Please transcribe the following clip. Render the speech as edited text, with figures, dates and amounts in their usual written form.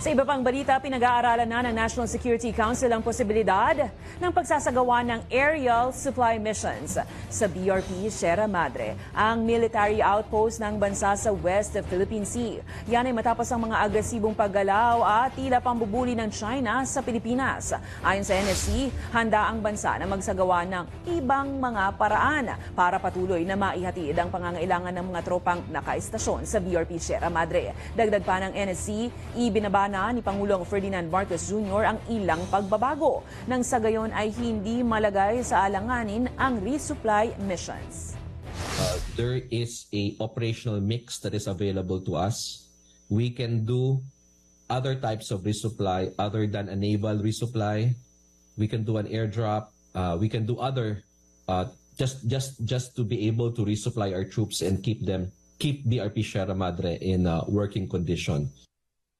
Sa iba pang balita, pinag-aaralan na ng National Security Council ang posibilidad ng pagsasagawa ng aerial supply missions sa BRP Sierra Madre, ang military outpost ng bansa sa West Philippine Sea. Yan ay matapos ang mga agresibong paggalaw at tila pambubuli ng China sa Pilipinas. Ayon sa NSC, handa ang bansa na magsagawa ng ibang mga paraan para patuloy na maihatid ang pangangailangan ng mga tropang nakaistasyon sa BRP Sierra Madre. Dagdag pa ng NSC, ibinaba ni Pangulong Ferdinand Marcos Jr. ang ilang pagbabago nang sa gayon ay hindi malagay sa alanganin ang resupply missions. There is a operational mix that is available to us. We can do other types of resupply other than a naval resupply. We can do an airdrop. We can do other just to be able to resupply our troops and keep BRP Sierra Madre in working condition.